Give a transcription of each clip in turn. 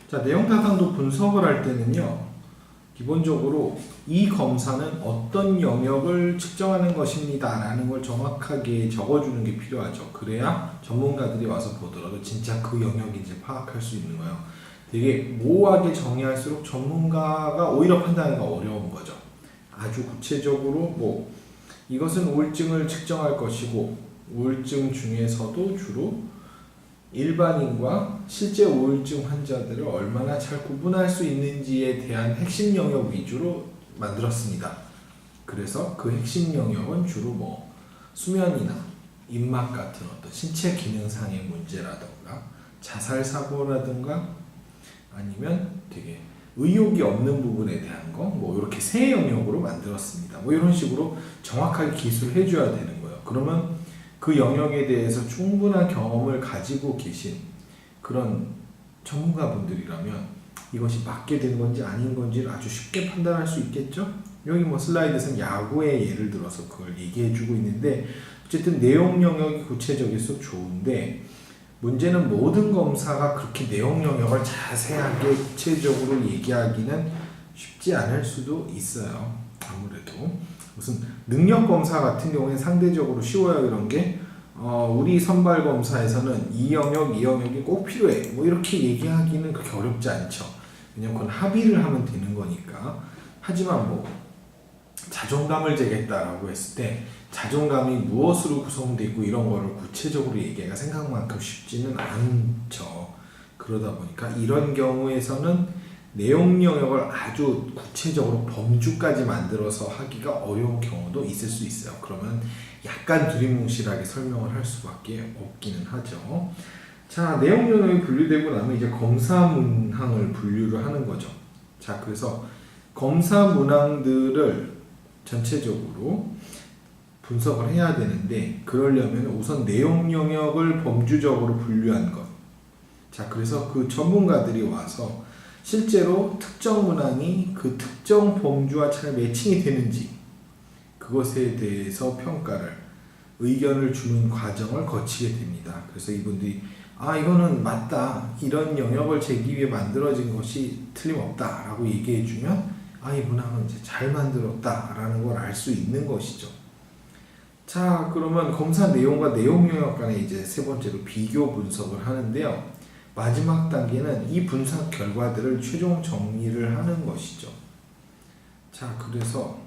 자, 내용 타당도 분석을 할 때는요, 기본적으로 이 검사는 어떤 영역을 측정하는 것입니다 라는 걸 정확하게 적어주는 게 필요하죠. 그래야 전문가들이 와서 보더라도 진짜 그 영역인지 파악할 수 있는 거예요. 되게 모호하게 정의할수록 전문가가 오히려 판단하기가 어려운 거죠. 아주 구체적으로 뭐 이것은 우울증을 측정할 것이고, 우울증 중에서도 주로 일반인과 실제 우울증 환자들을 얼마나 잘 구분할 수 있는지에 대한 핵심 영역 위주로 만들었습니다. 그래서 그 핵심 영역은 주로 뭐 수면이나 입맛 같은 어떤 신체 기능상의 문제라든가 자살 사고라든가 아니면 되게 의욕이 없는 부분에 대한 거, 뭐 이렇게 세 영역으로 만들었습니다. 뭐 이런 식으로 정확하게 기술을 해줘야 되는 거예요. 그러면 그 영역에 대해서 충분한 경험을 가지고 계신 그런 전문가분들이라면 이것이 맞게 된 건지 아닌 건지를 아주 쉽게 판단할 수 있겠죠? 여기 뭐 슬라이드에서는 야구의 예를 들어서 그걸 얘기해주고 있는데, 어쨌든 내용 영역이 구체적일수록 좋은데, 문제는 모든 검사가 그렇게 내용 영역을 자세하게 구체적으로 얘기하기는 쉽지 않을 수도 있어요. 아무래도 무슨 능력 검사 같은 경우에 상대적으로 쉬워요. 이런 게 우리 선발 검사에서는 이 영역이 꼭 필요해 뭐 이렇게 얘기하기는 그렇게 어렵지 않죠. 왜냐면 그건 합의를 하면 되는 거니까. 하지만 뭐 자존감을 재겠다라고 했을 때 자존감이 무엇으로 구성되어 있고 이런 거를 구체적으로 얘기하기가 생각만큼 쉽지는 않죠. 그러다 보니까 이런 경우에서는 내용 영역을 아주 구체적으로 범주까지 만들어서 하기가 어려운 경우도 있을 수 있어요. 그러면 약간 두리뭉실하게 설명을 할 수밖에 없기는 하죠. 자, 내용 영역이 분류되고 나면 이제 검사 문항을 분류를 하는 거죠. 자, 그래서 검사 문항들을 전체적으로 분석을 해야 되는데, 그러려면 우선 내용 영역을 범주적으로 분류한 것. 자, 그래서 그 전문가들이 와서 실제로 특정 문항이 그 특정 범주와 잘 매칭이 되는지 그것에 대해서 평가를, 의견을 주는 과정을 거치게 됩니다. 그래서 이분들이 이거는 맞다, 이런 영역을 재기 위해 만들어진 것이 틀림없다 라고 얘기해주면 이 문항은 이제 잘 만들었다 라는 걸 알 수 있는 것이죠. 자, 그러면 검사 내용과 내용 영역 간에 이제 세 번째로 비교 분석을 하는데요. 마지막 단계는 이 분석 결과들을 최종 정리를 하는 것이죠. 자, 그래서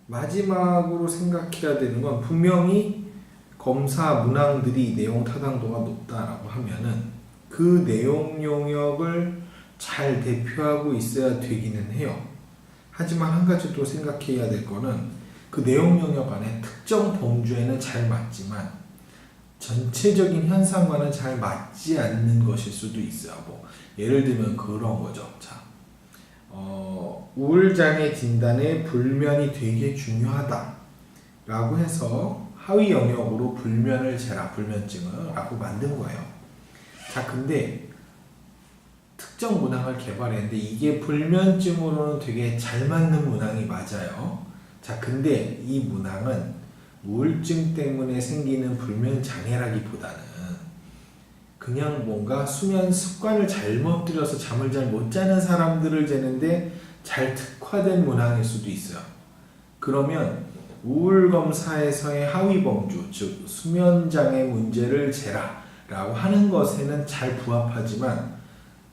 마지막으로 생각해야 되는 건, 분명히 검사 문항들이 내용 타당도가 높다라고 하면은 그 내용 영역을 잘 대표하고 있어야 되기는 해요. 하지만 한 가지 또 생각해야 될 거는, 그 내용 영역 안에 특정 범주에는 잘 맞지만 전체적인 현상과는 잘 맞지 않는 것일 수도 있어요. 뭐 예를 들면 그런 거죠. 자, 우울장애 진단에 불면이 되게 중요하다 라고 해서 하위 영역으로 불면을 재라, 불면증을 라고 만든 거예요. 자, 근데 특정 문항을 개발했는데 이게 불면증으로는 되게 잘 맞는 문항이 맞아요. 자, 근데 이 문항은 우울증 때문에 생기는 불면 장애라기보다는 그냥 뭔가 수면 습관을 잘못 들여서 잠을 잘 못 자는 사람들을 재는데 잘 특화된 문항일 수도 있어요. 그러면 우울 검사에서의 하위 범주, 즉 수면 장애 문제를 재라 라고 하는 것에는 잘 부합하지만,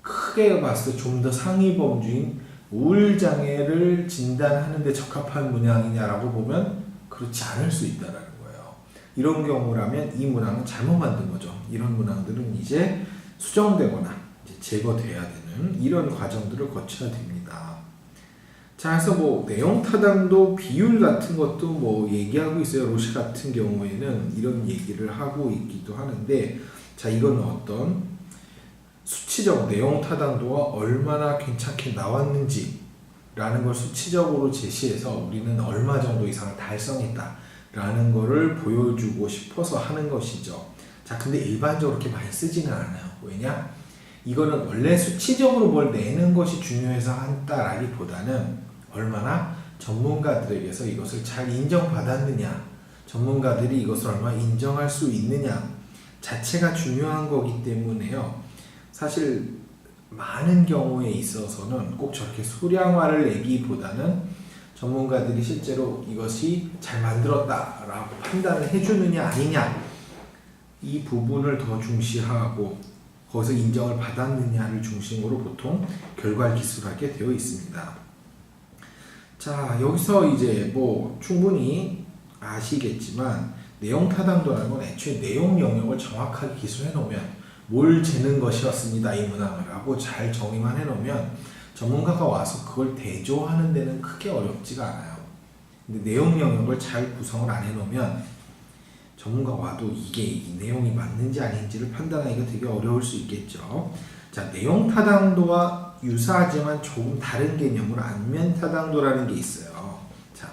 크게 봤을 때 좀 더 상위 범주인 우울 장애를 진단하는 데 적합한 문항이냐라고 보면 그렇지 않을 수 있다는 거예요. 이런 경우라면 이 문항은 잘못 만든 거죠. 이런 문항들은 이제 수정되거나 이제 제거돼야 되는 이런 과정들을 거쳐야 됩니다. 자, 그래서 뭐 내용 타당도 비율 같은 것도 뭐 얘기하고 있어요. 로시 같은 경우에는 이런 얘기를 하고 있기도 하는데, 자, 이건 어떤 수치적 내용 타당도가 얼마나 괜찮게 나왔는지 라는 걸 수치적으로 제시해서 우리는 얼마 정도 이상을 달성했다 라는 거를 보여주고 싶어서 하는 것이죠. 자, 근데 일반적으로 그렇게 많이 쓰지는 않아요. 왜냐? 이거는 원래 수치적으로 뭘 내는 것이 중요해서 한다라기보다는 얼마나 전문가들에게서 이것을 잘 인정받았느냐, 전문가들이 이것을 얼마나 인정할 수 있느냐 자체가 중요한 거기 때문에요. 사실 많은 경우에 있어서는 꼭 저렇게 수량화를 내기보다는 전문가들이 실제로 이것이 잘 만들었다라고 판단을 해주느냐 아니냐 이 부분을 더 중시하고 거기서 인정을 받았느냐를 중심으로 보통 결과를 기술하게 되어 있습니다. 자, 여기서 이제 뭐 충분히 아시겠지만 내용 타당도라는 건 애초에 내용 영역을 정확하게 기술해 놓으면 뭘 재는 것이었습니다 이 문항을 하고 잘 정의만 해 놓으면 전문가가 와서 그걸 대조하는 데는 크게 어렵지가 않아요. 근데 내용 영역을 잘 구성을 안 해 놓으면 전문가 와도 이게 이 내용이 맞는지 아닌지를 판단하기가 되게 어려울 수 있겠죠. 자, 내용 타당도와 유사하지만 조금 다른 개념으로 안면 타당도라는 게 있어요. 자,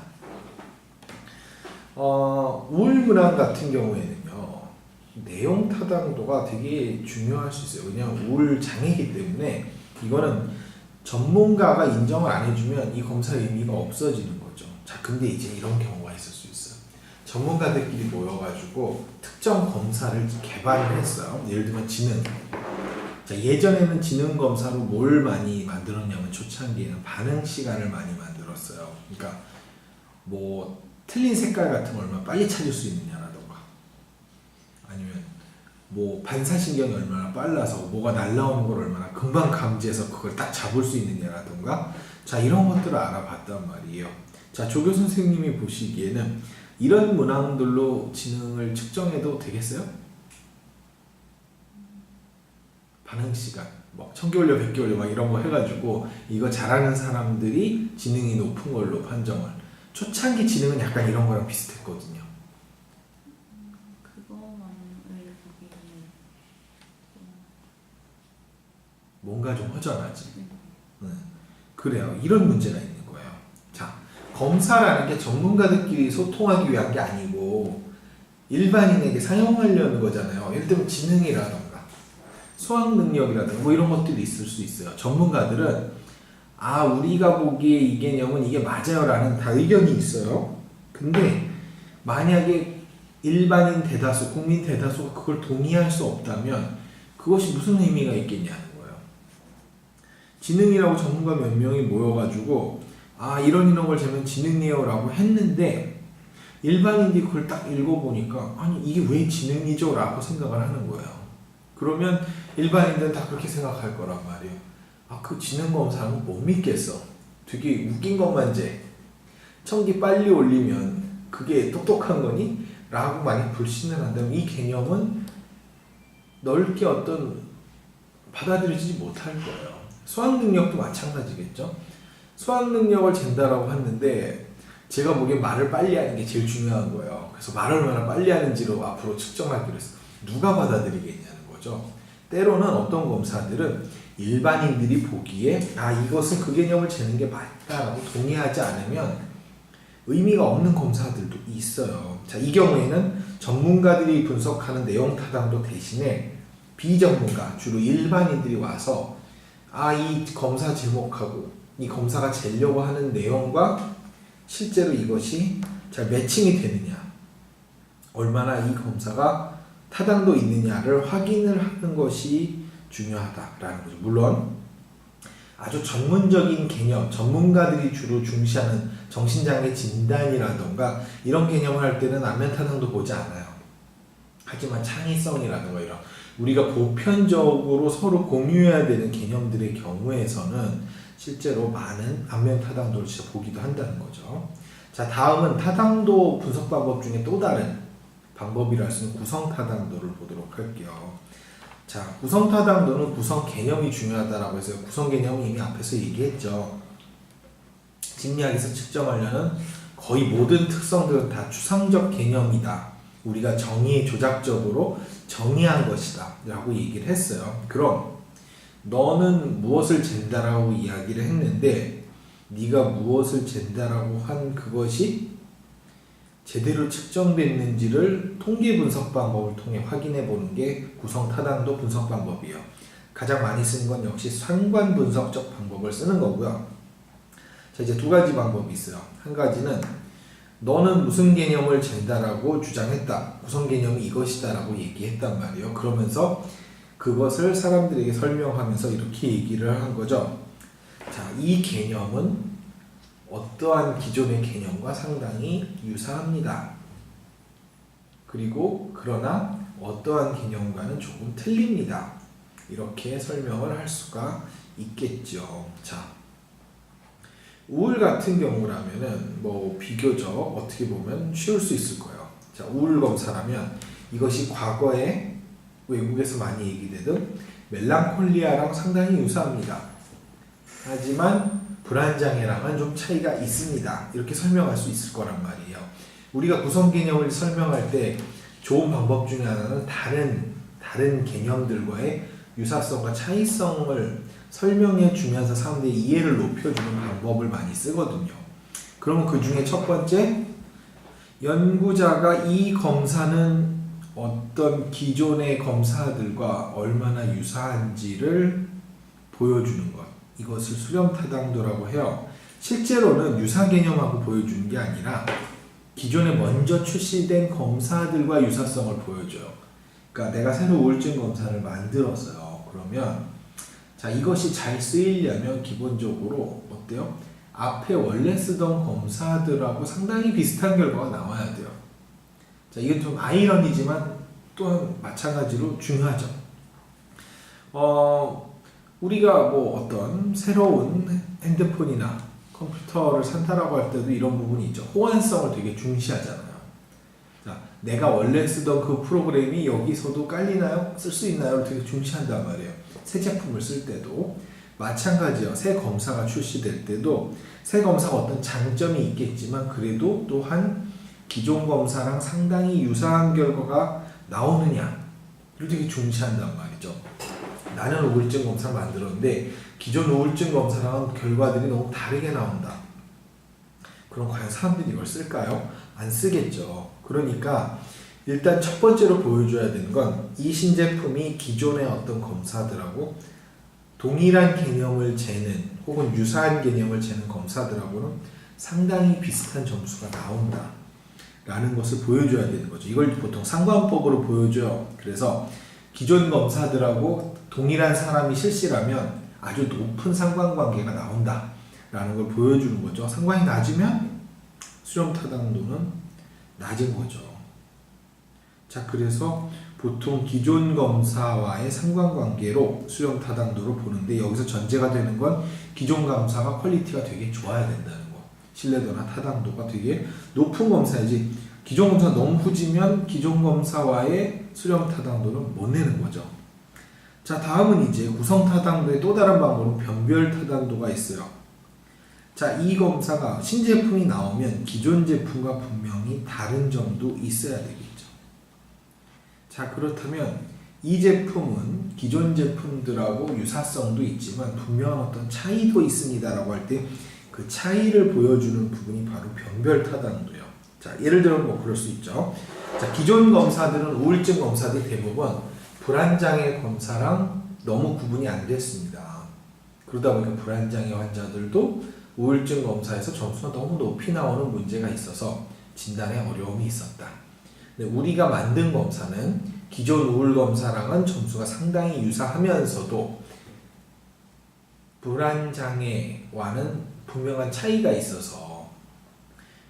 우울문항 같은 경우에는요, 내용 타당도가 되게 중요할 수 있어요. 왜냐하면 우울 장애이기 때문에 이거는 전문가가 인정을 안 해주면 이 검사의 의미가 없어지는 거죠. 자, 근데 이제 이런 경우가 있을 수 있어요. 전문가들끼리 모여가지고 특정 검사를 개발을 했어요. 예를 들면 지능. 자, 예전에는 지능 검사로 뭘 많이 만들었냐면 초창기에는 반응 시간을 많이 만들었어요. 그러니까 뭐 틀린 색깔 같은 걸 얼마나 빨리 찾을 수 있느냐라던가 아니면 뭐 반사신경이 얼마나 빨라서 뭐가 날라오는 걸 얼마나 금방 감지해서 그걸 딱 잡을 수 있느냐라던가 자, 이런 것들을 알아봤단 말이에요. 자, 조교 선생님이 보시기에는 이런 문항들로 지능을 측정해도 되겠어요? 반응시간, 뭐 1000개월려, 100개월려 막 이런 거 해가지고 이거 잘하는 사람들이 지능이 높은 걸로 판정을. 초창기 지능은 약간 이런 거랑 비슷했거든요. 그거만을 보기에는 뭔가 좀 허전하지. 그래요. 이런 문제가 있는 거예요. 자, 검사라는 게 전문가들끼리 소통하기 위한 게 아니고 일반인에게 사용하려는 거잖아요. 예를 들면 지능이라던가 수학 능력이라든가 뭐 이런 것들이 있을 수 있어요. 전문가들은 아, 우리가 보기에 이 개념은 이게 맞아요 라는 다 의견이 있어요. 근데 만약에 일반인 대다수, 국민 대다수가 그걸 동의할 수 없다면 그것이 무슨 의미가 있겠냐는 거예요. 지능이라고 전문가 몇 명이 모여가지고 아, 이런 걸 재면 지능이에요 라고 했는데 일반인들이 그걸 딱 읽어보니까 아니 이게 왜 지능이죠? 라고 생각을 하는 거예요. 그러면 일반인들은 다 그렇게 생각할 거란 말이에요. 아, 그 지능 검사는 못 믿겠어. 되게 웃긴 것만 재. 1000개 빨리 올리면 그게 똑똑한 거니? 라고 만약 불신을 한다면 이 개념은 넓게 어떤 받아들이지 못할 거예요. 수학 능력도 마찬가지겠죠. 수학 능력을 잰다라고 했는데 제가 보기엔 말을 빨리 하는 게 제일 중요한 거예요. 그래서 말을 얼마나 빨리 하는지로 앞으로 측정하기로 했어요. 누가 받아들이겠냐는 거죠. 때로는 어떤 검사들은 일반인들이 보기에 아, 이것은 그 개념을 재는 게 맞다라고 동의하지 않으면 의미가 없는 검사들도 있어요. 자, 이 경우에는 전문가들이 분석하는 내용 타당도 대신에 비전문가, 주로 일반인들이 와서 아, 이 검사 제목하고 이 검사가 재려고 하는 내용과 실제로 이것이 잘 매칭이 되느냐, 얼마나 이 검사가 타당도 있느냐를 확인을 하는 것이 중요하다라는 거죠. 물론 아주 전문적인 개념, 전문가들이 주로 중시하는 정신장애 진단이라던가 이런 개념을 할 때는 안면 타당도 보지 않아요. 하지만 창의성이라던가 이런 우리가 보편적으로 서로 공유해야 되는 개념들의 경우에서는 실제로 많은 안면 타당도를 진짜 보기도 한다는 거죠. 자, 다음은 타당도 분석 방법 중에 또 다른 방법이라 할 수 있는 구성 타당도를 보도록 할게요. 자, 구성 타당도는 구성 개념이 중요하다라고 해서 구성 개념은 이미 앞에서 얘기했죠. 심리학에서 측정하려는 거의 모든 특성들은 다 추상적 개념이다. 우리가 정의 조작적으로 정의한 것이다 라고 얘기를 했어요. 그럼 너는 무엇을 잰다라고 이야기를 했는데 네가 무엇을 잰다라고 한 그것이 제대로 측정됐는지를 통계 분석 방법을 통해 확인해 보는 게 구성 타당도 분석 방법이에요. 가장 많이 쓰는 건 역시 상관 분석적 방법을 쓰는 거고요. 자, 이제 두 가지 방법이 있어요. 한 가지는 너는 무슨 개념을 잰다라고 주장했다. 구성 개념이 이것이다라고 얘기했단 말이에요. 그러면서 그것을 사람들에게 설명하면서 이렇게 얘기를 한 거죠. 자, 이 개념은 어떠한 기존의 개념과 상당히 유사합니다. 그리고 그러나 어떠한 개념과는 조금 틀립니다. 이렇게 설명을 할 수가 있겠죠. 자, 우울 같은 경우라면은 비교적 어떻게 보면 쉬울 수 있을 거예요. 자, 우울 검사라면 이것이 과거에 외국에서 많이 얘기되던 멜랑콜리아랑 상당히 유사합니다. 하지만 불안장애랑은 좀 차이가 있습니다. 이렇게 설명할 수 있을 거란 말이에요. 우리가 구성 개념을 설명할 때 좋은 방법 중에 하나는 다른 개념들과의 유사성과 차이성을 설명해 주면서 사람들의 이해를 높여주는 방법을 많이 쓰거든요. 그러면 그 중에 첫 번째, 연구자가 이 검사는 어떤 기존의 검사들과 얼마나 유사한지를 보여주는 것. 이것을 수렴타당도라고 해요. 실제로는 유사 개념하고 보여주는 게 아니라 기존에 먼저 출시된 검사들과 유사성을 보여줘요. 그러니까 내가 새로 우울증 검사를 만들었어요. 그러면 자, 이것이 잘 쓰이려면 기본적으로 어때요? 앞에 원래 쓰던 검사들하고 상당히 비슷한 결과가 나와야 돼요. 자, 이게 좀 아이러니지만 또한 마찬가지로 중요하죠. 우리가 어떤 새로운 핸드폰이나 컴퓨터를 산다라고 할 때도 이런 부분이 있죠. 호환성을 되게 중시하잖아요. 자, 내가 원래 쓰던 그 프로그램이 여기서도 깔리나요? 쓸 수 있나요? 되게 중시한단 말이에요. 새 제품을 쓸 때도 마찬가지예요. 새 검사가 출시될 때도 새 검사가 어떤 장점이 있겠지만 그래도 또한 기존 검사랑 상당히 유사한 결과가 나오느냐를 되게 중시한단 말이죠. 나는 우울증 검사를 만들었는데 기존 우울증 검사랑은 결과들이 너무 다르게 나온다. 그럼 과연 사람들이 이걸 쓸까요? 안 쓰겠죠. 그러니까 일단 첫 번째로 보여줘야 되는 건 이 신제품이 기존의 어떤 검사들하고 동일한 개념을 재는 혹은 유사한 개념을 재는 검사들하고는 상당히 비슷한 점수가 나온다 라는 것을 보여줘야 되는 거죠. 이걸 보통 상관법으로 보여줘요. 그래서 기존 검사들하고 동일한 사람이 실시라면 아주 높은 상관관계가 나온다 라는 걸 보여주는 거죠. 상관이 낮으면 수렴타당도는 낮은 거죠. 자, 그래서 보통 기존 검사와의 상관관계로 수렴타당도를 보는데 여기서 전제가 되는 건 기존 검사가 퀄리티가 되게 좋아야 된다는 거. 신뢰도나 타당도가 되게 높은 검사이지 기존 검사가 너무 후지면 기존 검사와의 수렴타당도는 못 내는 거죠. 자, 다음은 이제 구성타당도의 또 다른 방법은 변별타당도가 있어요. 자, 이 검사가 신제품이 나오면 기존 제품과 분명히 다른 점도 있어야 되겠죠. 자, 그렇다면 이 제품은 기존 제품들하고 유사성도 있지만 분명한 어떤 차이도 있습니다 라고 할 때 그 차이를 보여주는 부분이 바로 변별타당도예요. 자, 예를 들면 그럴 수 있죠. 자, 기존 검사들은 우울증 검사들 대부분 불안장애 검사랑 너무 구분이 안 됐습니다. 그러다 보니까 불안장애 환자들도 우울증 검사에서 점수가 너무 높이 나오는 문제가 있어서 진단에 어려움이 있었다. 근데 우리가 만든 검사는 기존 우울 검사랑은 점수가 상당히 유사하면서도 불안장애와는 분명한 차이가 있어서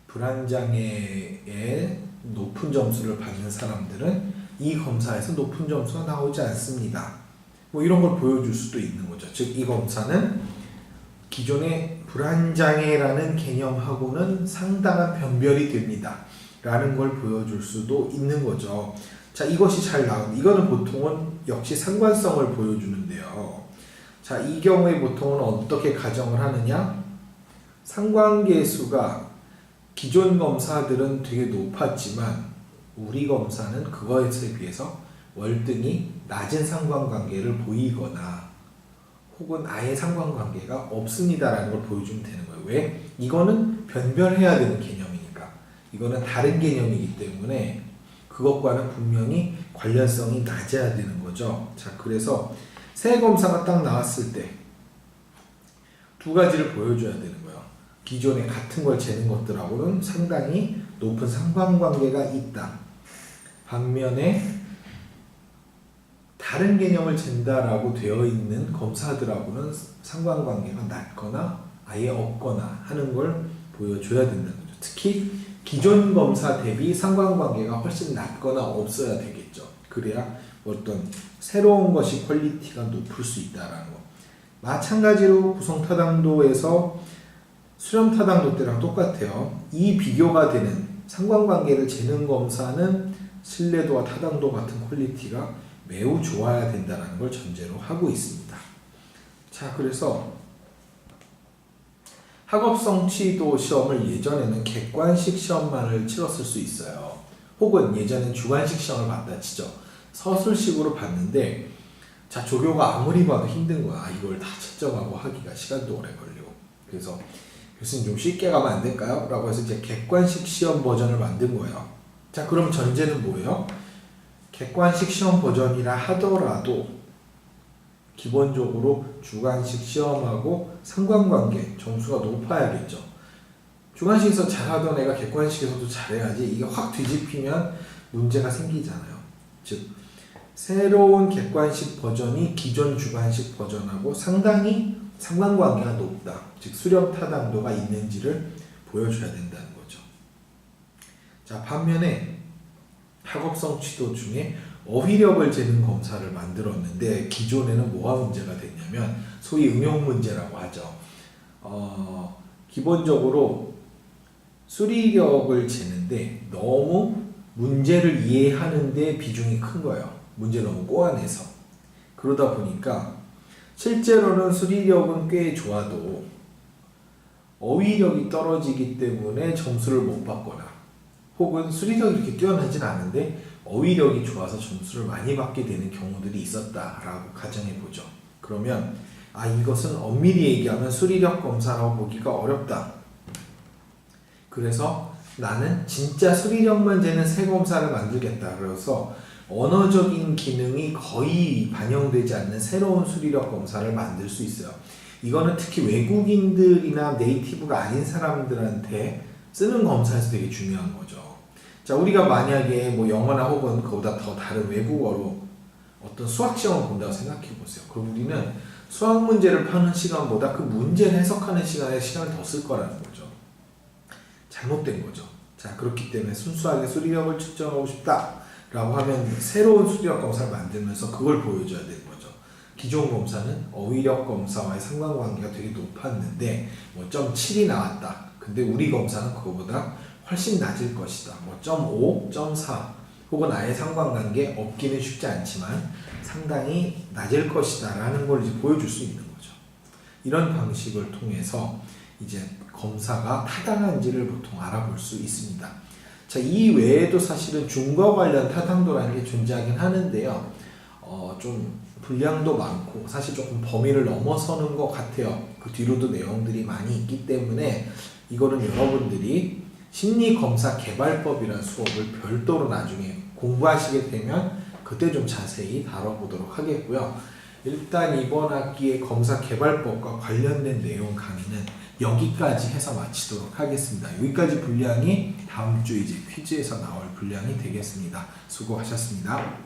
불안장애에 높은 점수를 받는 사람들은 이 검사에서 높은 점수가 나오지 않습니다. 이런 걸 보여줄 수도 있는 거죠. 즉, 이 검사는 기존의 불안장애라는 개념하고는 상당한 변별이 됩니다. 라는 걸 보여줄 수도 있는 거죠. 자, 이것이 잘 나온, 이거는 보통은 역시 상관성을 보여주는데요. 자, 이 경우에 보통은 어떻게 가정을 하느냐? 상관계수가 기존 검사들은 되게 높았지만 우리 검사는 그거에 비해서 월등히 낮은 상관관계를 보이거나 혹은 아예 상관관계가 없습니다라는 걸 보여주면 되는 거예요. 왜? 이거는 변별해야 되는 개념이니까. 이거는 다른 개념이기 때문에 그것과는 분명히 관련성이 낮아야 되는 거죠. 자, 그래서 새 검사가 딱 나왔을 때 두 가지를 보여줘야 되는 거예요. 기존에 같은 걸 재는 것들하고는 상당히 높은 상관관계가 있다. 반면에 다른 개념을 잰다라고 되어 있는 검사들하고는 상관관계가 낮거나 아예 없거나 하는 걸 보여줘야 된다는 거죠. 특히 기존 검사 대비 상관관계가 훨씬 낮거나 없어야 되겠죠. 그래야 어떤 새로운 것이 퀄리티가 높을 수 있다라는 거. 마찬가지로 구성타당도에서 수렴타당도 때랑 똑같아요. 이 비교가 되는 상관관계를 재는 검사는 신뢰도와 타당도 같은 퀄리티가 매우 좋아야 된다는 걸 전제로 하고 있습니다. 자, 그래서 학업 성취도 시험을 예전에는 객관식 시험만을 치렀을 수 있어요. 혹은 예전엔 주관식 시험을 봤다 치죠. 서술식으로 봤는데 자, 조교가 아무리 봐도 힘든 거야. 이걸 다 채점하고 하기가 시간도 오래 걸리고. 그래서 교수님 좀 쉽게 가면 안 될까요? 라고 해서 이제 객관식 시험 버전을 만든 거예요. 자, 그럼 전제는 뭐예요? 객관식 시험 버전이라 하더라도 기본적으로 주관식 시험하고 상관관계 점수가 높아야겠죠. 주관식에서 잘하던 애가 객관식에서도 잘해야지 이게 확 뒤집히면 문제가 생기잖아요. 즉 새로운 객관식 버전이 기존 주관식 버전하고 상당히 상관관계가 높다. 즉 수렴 타당도가 있는지를 보여줘야 된다는 거죠. 자, 반면에 학업 성취도 중에 어휘력을 재는 검사를 만들었는데 기존에는 뭐가 문제가 됐냐면 소위 응용 문제라고 하죠. 기본적으로 수리력을 재는데 너무 문제를 이해하는 데 비중이 큰 거예요. 문제 너무 꼬아내서. 그러다 보니까 실제로는 수리력은 꽤 좋아도 어휘력이 떨어지기 때문에 점수를 못 받거나 혹은 수리력이 이렇게 뛰어나진 않은데 어휘력이 좋아서 점수를 많이 받게 되는 경우들이 있었다라고 가정해보죠. 그러면 이것은 엄밀히 얘기하면 수리력 검사라고 보기가 어렵다. 그래서 나는 진짜 수리력만 재는 새 검사를 만들겠다. 그래서 언어적인 기능이 거의 반영되지 않는 새로운 수리력 검사를 만들 수 있어요. 이거는 특히 외국인들이나 네이티브가 아닌 사람들한테 쓰는 검사에서 되게 중요한 거죠. 자, 우리가 만약에 뭐 영어나 혹은 그보다 더 다른 외국어로 어떤 수학 시험을 본다고 생각해 보세요. 그럼 우리는 수학 문제를 푸는 시간보다 그 문제를 해석하는 시간에 시간을 더 쓸 거라는 거죠. 잘못된 거죠. 자, 그렇기 때문에 순수하게 수리력을 측정하고 싶다라고 하면 새로운 수리력 검사를 만들면서 그걸 보여줘야 되는 거죠. 기존 검사는 어휘력 검사와의 상관관계가 되게 높았는데 뭐 0.7이 나왔다. 근데 우리 검사는 그거보다 훨씬 낮을 것이다. 뭐 0.5, 0.4 혹은 아예 상관관계 없기는 쉽지 않지만 상당히 낮을 것이다 라는 걸 이제 보여줄 수 있는 거죠. 이런 방식을 통해서 이제 검사가 타당한지를 보통 알아볼 수 있습니다. 자, 이 외에도 사실은 중거 관련 타당도라는 게 존재하긴 하는데요. 좀 분량도 많고 사실 조금 범위를 넘어서는 것 같아요. 그 뒤로도 내용들이 많이 있기 때문에 이거는 여러분들이 심리검사개발법이라는 수업을 별도로 나중에 공부하시게 되면 그때 좀 자세히 다뤄보도록 하겠고요. 일단 이번 학기의 검사개발법과 관련된 내용 강의는 여기까지 해서 마치도록 하겠습니다. 여기까지 분량이 다음 주 이제 퀴즈에서 나올 분량이 되겠습니다. 수고하셨습니다.